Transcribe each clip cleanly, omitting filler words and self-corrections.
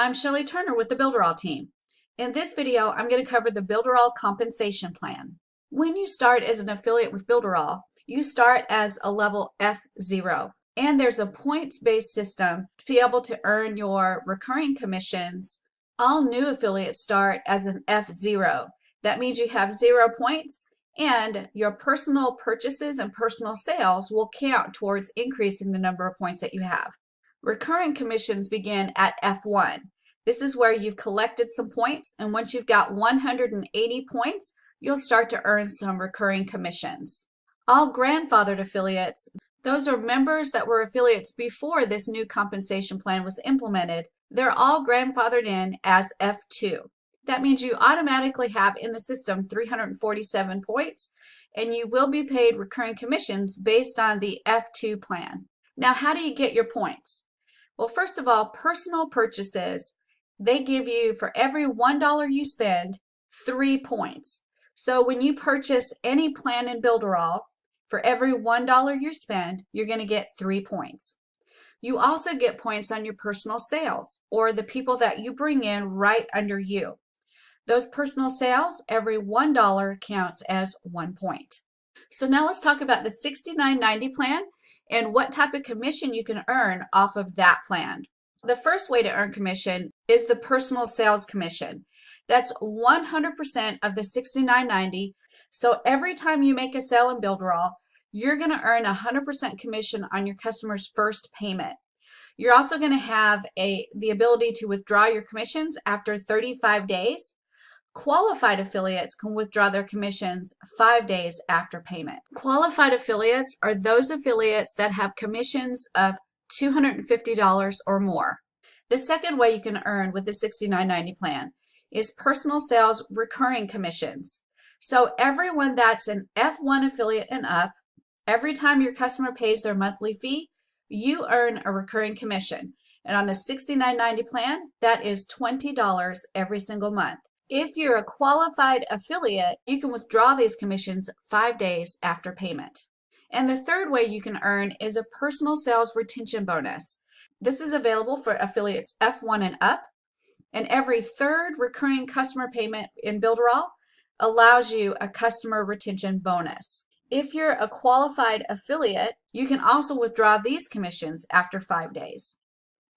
I'm Shelly Turner with the Builderall team. In this video, I'm going to cover the Builderall compensation plan. When you start as an affiliate with Builderall, you start as a level F0, and there's a points-based system to be able to earn your recurring commissions. All new affiliates start as an F0. That means you have 0 points, and your personal purchases and personal sales will count towards increasing the number of points that you have. Recurring commissions begin at F1. This is where you've collected some points, and once you've got 180 points, you'll start to earn some recurring commissions. All grandfathered affiliates, those are members that were affiliates before this new compensation plan was implemented, they're all grandfathered in as F2. That means you automatically have in the system 347 points, and you will be paid recurring commissions based on the F2 plan. Now, how do you get your points? Well, first of all, personal purchases, they give you, for every $1 you spend, 3 points. So when you purchase any plan in Builderall, for every $1 you spend, you're going to get 3 points. You also get points on your personal sales, or the people that you bring in right under you. Those personal sales, every $1 counts as 1 point. So now let's talk about the $69.90 plan and what type of commission you can earn off of that plan. The first way to earn commission is the personal sales commission. That's 100% of the $69.90. So every time you make a sale in Builderall, you're going to earn 100% commission on your customer's first payment. You're also going to have the ability to withdraw your commissions after 35 days. Qualified affiliates can withdraw their commissions 5 days after payment. Qualified affiliates are those affiliates that have commissions of $250 or more. The second way you can earn with the $69.90 plan is personal sales recurring commissions. So everyone that's an F1 affiliate and up, every time your customer pays their monthly fee, you earn a recurring commission. And on the $69.90 plan, that is $20 every single month. If you're a qualified affiliate, you can withdraw these commissions 5 days after payment. And the third way you can earn is a personal sales retention bonus. This is available for affiliates F1 and up, and every third recurring customer payment in Builderall allows you a customer retention bonus. If you're a qualified affiliate, you can also withdraw these commissions after 5 days.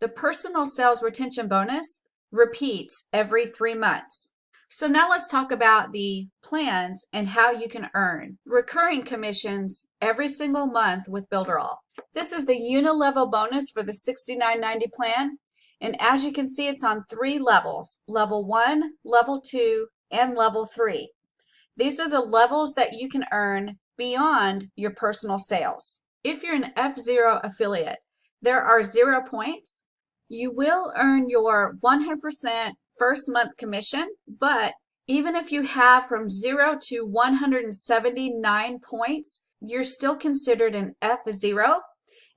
The personal sales retention bonus repeats every 3 months. So now let's talk about the plans and how you can earn recurring commissions every single month with Builderall. This is the unilevel bonus for the $69.90 plan. And as you can see, it's on 3 levels, level 1, level 2, and level 3. These are the levels that you can earn beyond your personal sales. If you're an F0 affiliate, there are 0 points. You will earn your 100% first month commission, but even if you have from 0 to 179 points, you're still considered an F0,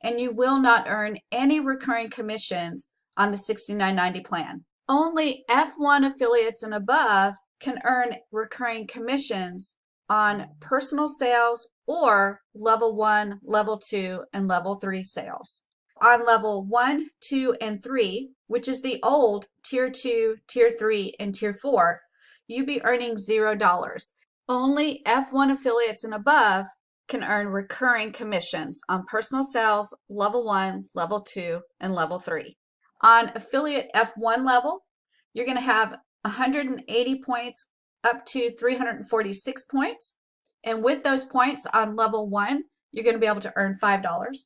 and you will not earn any recurring commissions on the $69.90 plan. Only F1 affiliates and above can earn recurring commissions on personal sales or level 1, level 2, and level 3 sales. On level 1, 2, and 3, which is the old Tier 2, Tier 3, and Tier 4, you'd be earning $0. Only F1 affiliates and above can earn recurring commissions on personal sales, level 1, level 2, and level 3. On affiliate F1 level, you're going to have 180 points up to 346 points. And with those points on level 1, you're going to be able to earn $5.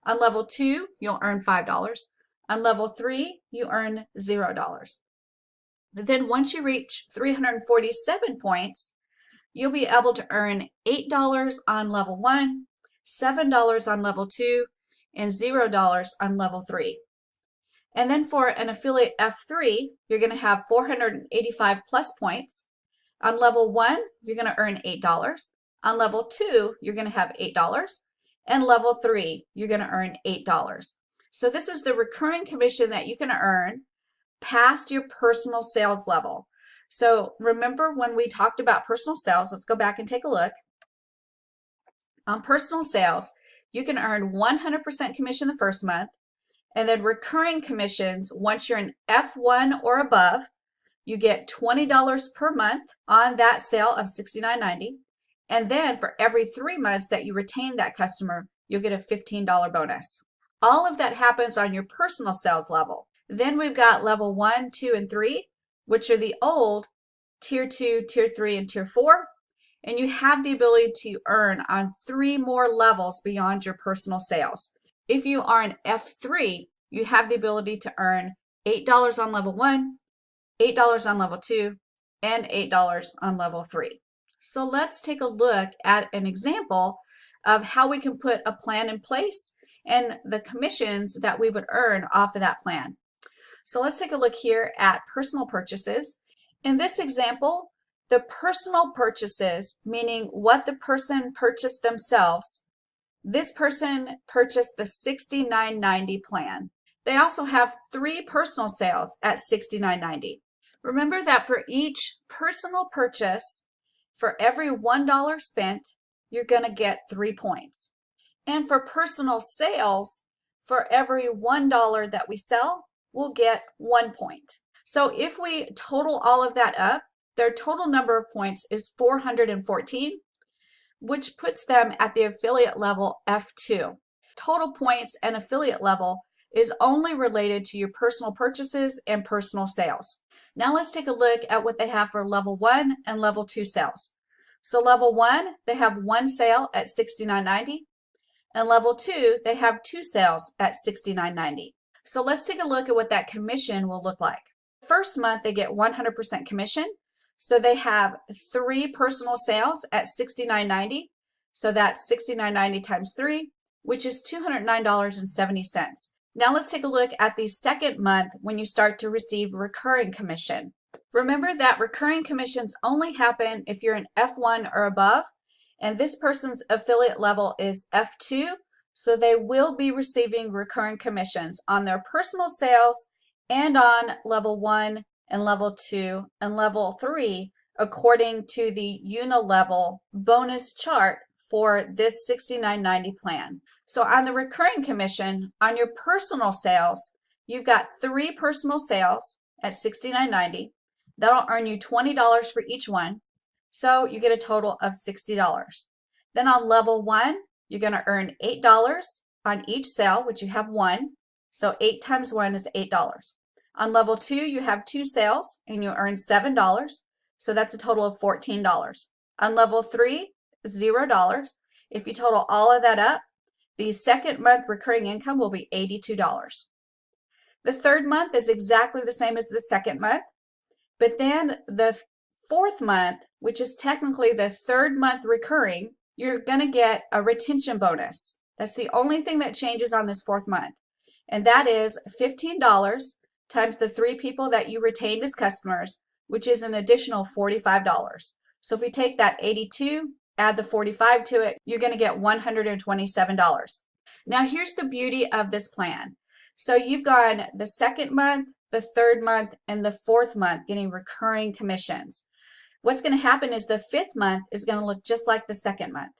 On level 2, you'll earn $5. On level 3, you earn $0. But then once you reach 347 points, you'll be able to earn $8 on level 1, $7 on level 2, and $0 on level 3. And then for an affiliate F3, you're going to have 485 plus points. On level 1, you're going to earn $8. On level 2, you're going to have $8. And level 3, you're going to earn $8. So this is the recurring commission that you can earn past your personal sales level. So remember when we talked about personal sales, let's go back and take a look. On personal sales, you can earn 100% commission the first month, And then recurring commissions, once you're an F1 or above, you get $20 per month on that sale of $69.90. And then for every 3 months that you retain that customer, you'll get a $15 bonus. All of that happens on your personal sales level. Then we've got level 1, 2, and 3, which are the old tier 2, tier 3, and tier 4. And you have the ability to earn on 3 more levels beyond your personal sales. If you are an F3, you have the ability to earn $8 on level 1, $8 on level 2, and $8 on level 3. So let's take a look at an example of how we can put a plan in place and the commissions that we would earn off of that plan. So let's take a look here at personal purchases. In this example, the personal purchases, meaning what the person purchased themselves, this person purchased the $69.90 plan. They also have 3 personal sales at $69.90. Remember that for each personal purchase, for every $1 spent, you're going to get 3 points. And for personal sales, for every $1 that we sell, we'll get 1 point. So if we total all of that up, their total number of points is 414, which puts them at the affiliate level F2. Total points and affiliate level is only related to your personal purchases and personal sales. Now let's take a look at what they have for level 1 and level 2 sales. So level 1, they have 1 sale at $69.90, and level 2, they have 2 sales at $69.90. So let's take a look at what that commission will look like. First month, they get 100% commission. So they have 3 personal sales at $69.90. So that's $69.90 times 3, which is $209.70. Now let's take a look at the second month when you start to receive recurring commission. Remember that recurring commissions only happen if you're an F1 or above, and this person's affiliate level is F2, so they will be receiving recurring commissions on their personal sales and on level 1 and level 2 and level 3 according to the unilevel bonus chart for this $69.90 plan. So on the recurring commission, on your personal sales, you've got 3 personal sales at $69.90. That'll earn you $20 for each one. So you get a total of $60. Then on level 1, you're going to earn $8 on each sale, which you have 1. So 8 times 1 is $8. On level 2, you have 2 sales and you earn $7. So that's a total of $14. On level 3, $0. If you total all of that up, the second month recurring income will be $82. The third month is exactly the same as the second month, but then the fourth month, which is technically the third month recurring, you're going to get a retention bonus. That's the only thing that changes on this fourth month, and that is $15 times the 3 people that you retained as customers, which is an additional $45. So if we take that 82, add the 45 to it, you're going to get $127. Now here's the beauty of this plan. So you've gone the second month, the third month, and the fourth month getting recurring commissions. What's going to happen is the 5th month is going to look just like the 2nd month.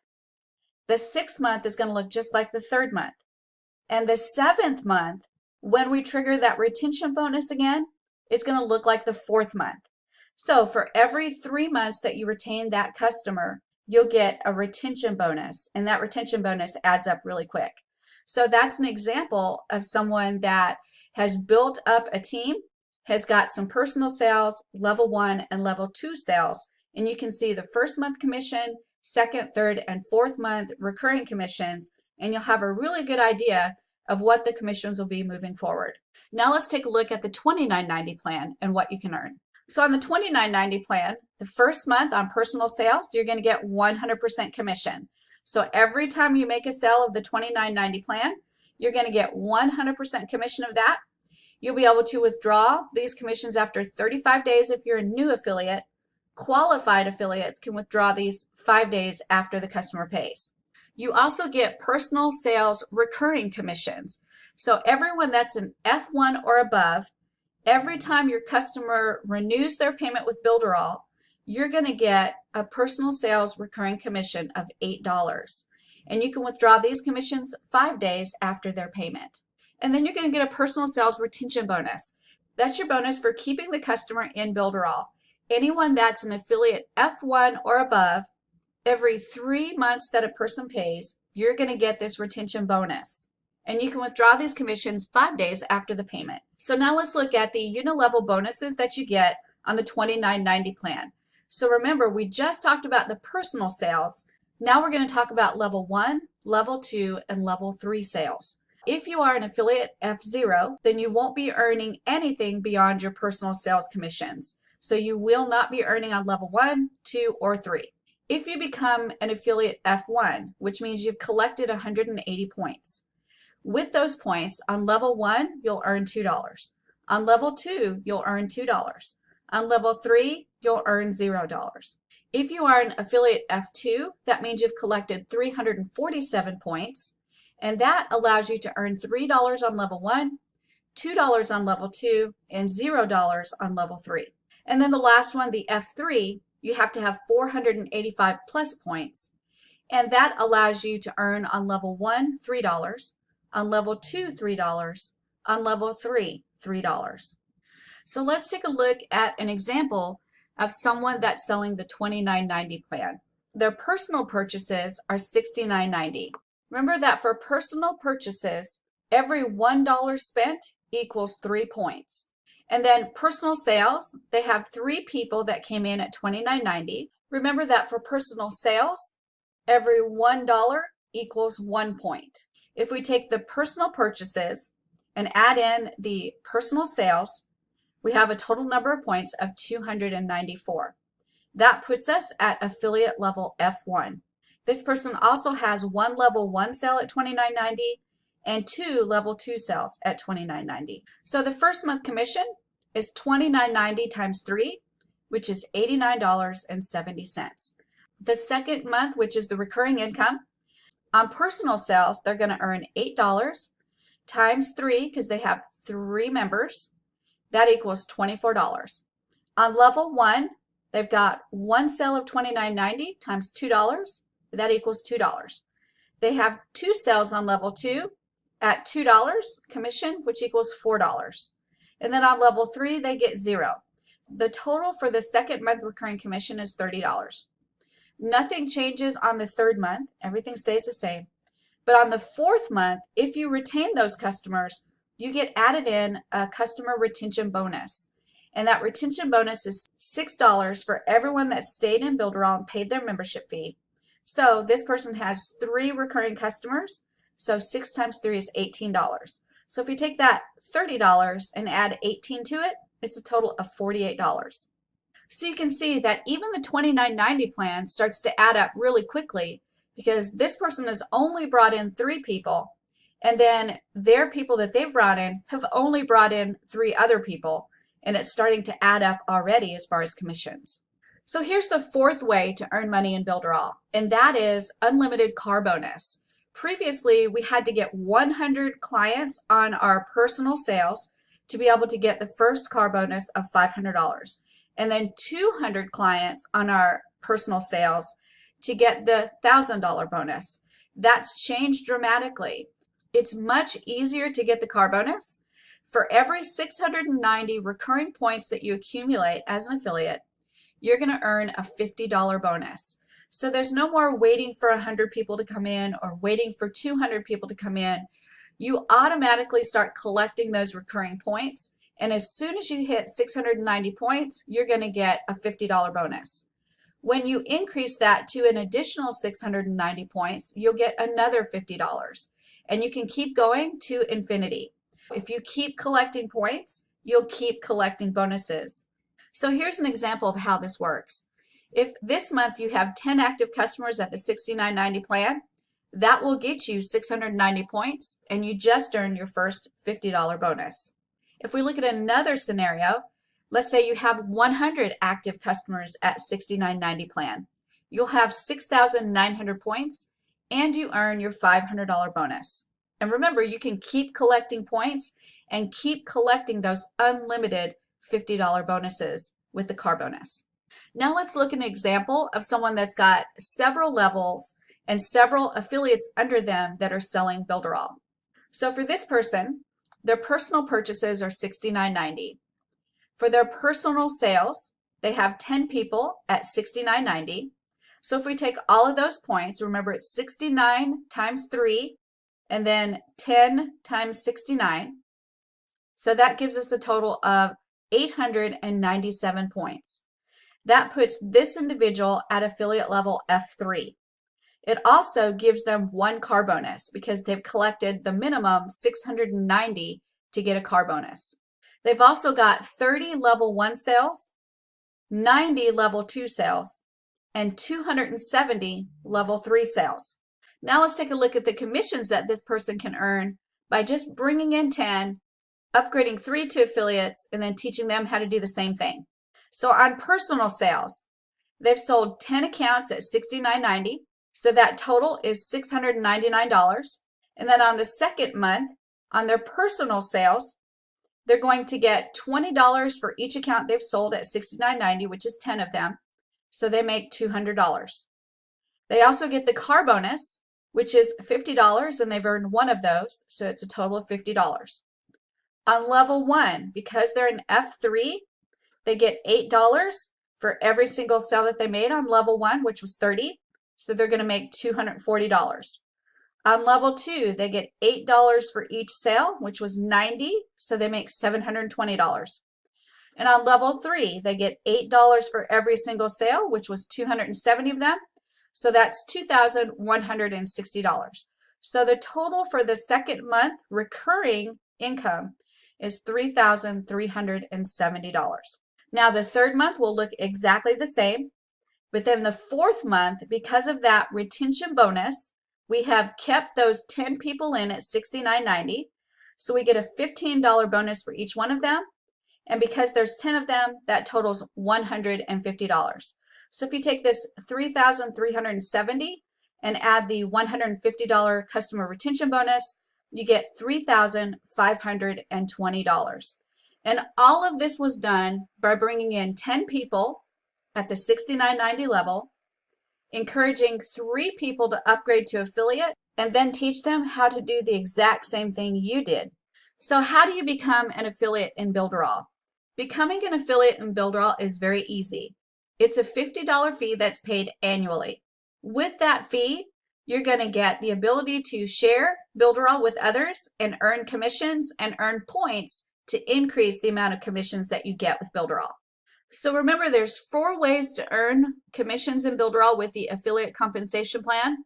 The 6th month is going to look just like the 3rd month. And the 7th month, when we trigger that retention bonus again, it's going to look like the 4th month. So for every 3 months that you retain that customer, you'll get a retention bonus, and that retention bonus adds up really quick. So that's an example of someone that has built up a team, has got some personal sales, level 1 and level 2 sales, and you can see the 1st month commission, 2nd, 3rd, and 4th month recurring commissions, and you'll have a really good idea of what the commissions will be moving forward. Now let's take a look at the $29.90 plan and what you can earn. So on the $29.90 plan, the 1st month on personal sales, you're going to get 100% commission. So every time you make a sale of the $29.90 plan, you're going to get 100% commission of that. You'll be able to withdraw these commissions after 35 days if you're a new affiliate. Qualified affiliates can withdraw these 5 days after the customer pays. You also get personal sales recurring commissions. So everyone that's an F1 or above, every time your customer renews their payment with Builderall, you're going to get a personal sales recurring commission of $8. And you can withdraw these commissions 5 days after their payment. And then you're going to get a personal sales retention bonus. That's your bonus for keeping the customer in Builderall. Anyone that's an affiliate F1 or above, every 3 months that a person pays, you're going to get this retention bonus. And you can withdraw these commissions 5 days after the payment. So now let's look at the unit level bonuses that you get on the $29.90 plan. So remember, we just talked about the personal sales. Now we're going to talk about level 1, level 2, and level 3 sales. If you are an affiliate F0, then you won't be earning anything beyond your personal sales commissions. So you will not be earning on level 1, 2, or 3. If you become an affiliate F1, which means you've collected 180 points, with those points, on level 1, you'll earn $2. On level 2, you'll earn $2. On level 3, you'll earn $0. If you are an affiliate F2, that means you've collected 347 points, and that allows you to earn $3 on level 1, $2 on level 2, and $0 on level 3. And then the last one, the F3, you have to have 485 plus points, and that allows you to earn on level 1, $3, on level 2, $3, on level 3, $3. So let's take a look at an example of someone that's selling the $29.90 plan. Their personal purchases are $69.90. Remember that for personal purchases, every $1 spent equals 3 points. And then personal sales, they have 3 people that came in at $29.90. Remember that for personal sales, every $1 equals 1 point. If we take the personal purchases and add in the personal sales, we have a total number of points of 294. That puts us at affiliate level F1. This person also has 1 level 1 sale at $29.90 and 2 level 2 sales at $29.90. So the first month commission is $29.90 times 3, which is $89.70. The second month, which is the recurring income, on personal sales, they're going to earn $8 times 3 because they have 3 members. That equals $24. On level 1, they've got 1 sale of $29.90 times $2. That equals $2. They have 2 sales on level 2 at $2 commission, which equals $4. And then on level 3, they get 0. The total for the second month recurring commission is $30. Nothing changes on the third month. Everything stays the same. But on the fourth month, if you retain those customers, you get added in a customer retention bonus. And that retention bonus is $6 for everyone that stayed in Builderall and paid their membership fee. So this person has 3 recurring customers. So 6 times 3 is $18. So if you take that $30 and add 18 to it, it's a total of $48. So you can see that even the $29.90 plan starts to add up really quickly because this person has only brought in 3 people, and then their people that they've brought in have only brought in 3 other people, and it's starting to add up already as far as commissions. So here's the fourth way to earn money in Builderall, and that is unlimited car bonus. Previously, we had to get 100 clients on our personal sales to be able to get the first car bonus of $500. And then 200 clients on our personal sales to get the $1,000 bonus. That's changed dramatically. It's much easier to get the car bonus. For every 690 recurring points that you accumulate as an affiliate, you're going to earn a $50 bonus. So there's no more waiting for 100 people to come in or waiting for 200 people to come in. You automatically start collecting those recurring points. And as soon as you hit 690 points, you're going to get a $50 bonus. When you increase that to an additional 690 points, you'll get another $50. And you can keep going to infinity. If you keep collecting points, you'll keep collecting bonuses. So here's an example of how this works. If this month you have 10 active customers at the $69.90 plan, that will get you 690 points, and you just earned your first $50 bonus. If we look at another scenario, let's say you have 100 active customers at $69.90 plan. You'll have 6,900 points and you earn your $500 bonus. And remember, you can keep collecting points and keep collecting those unlimited $50 bonuses with the car bonus. Now let's look at an example of someone that's got several levels and several affiliates under them that are selling Builderall. So for this person, Their personal purchases are $69.90. For their personal sales, they have 10 people at $69.90. So if we take all of those points, remember it's 69 times 3 and then 10 times 69. So that gives us a total of 897 points. That puts this individual at affiliate level F3. It also gives them 1 car bonus because they've collected the minimum 690 to get a car bonus. They've also got 30 level 1 sales, 90 level 2 sales, and 270 level 3 sales. Now let's take a look at the commissions that this person can earn by just bringing in 10, upgrading 3 to affiliates, and then teaching them how to do the same thing. So on personal sales, they've sold 10 accounts at $69.90. So that total is $699. And then on the second month, on their personal sales, they're going to get $20 for each account they've sold at $69.90, which is 10 of them. So they make $200. They also get the car bonus, which is $50, and they've earned 1 of those. So it's a total of $50. On level 1, because they're an F3, they get $8 for every single sale that they made on level 1, which was 30. So they're going to make $240. On level 2, they get $8 for each sale, which was 90. So they make $720. And on level 3, they get $8 for every single sale, which was 270 of them. So that's $2,160. So the total for the second month recurring income is $3,370. Now the third month will look exactly the same. But then the fourth month, because of that retention bonus, we have kept those 10 people in at $69.90. So we get a $15 bonus for each one of them. And because there's 10 of them, that totals $150. So if you take this $3,370 and add the $150 customer retention bonus, you get $3,520. And all of this was done by bringing in 10 people at the $69.90 level, encouraging 3 people to upgrade to affiliate, and then teach them how to do the exact same thing you did. So how do you become an affiliate in Builderall? Becoming an affiliate in Builderall is very easy. It's a $50 fee that's paid annually. With that fee, you're going to get the ability to share Builderall with others and earn commissions and earn points to increase the amount of commissions that you get with Builderall. So remember, there's 4 ways to earn commissions in Builderall with the affiliate compensation plan.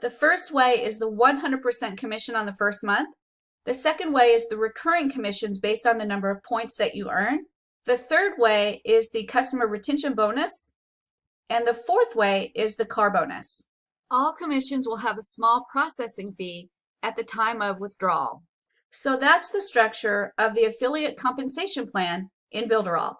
The first way is the 100% commission on the first month. The second way is the recurring commissions based on the number of points that you earn. The third way is the customer retention bonus. And the fourth way is the car bonus. All commissions will have a small processing fee at the time of withdrawal. So that's the structure of the affiliate compensation plan in Builderall.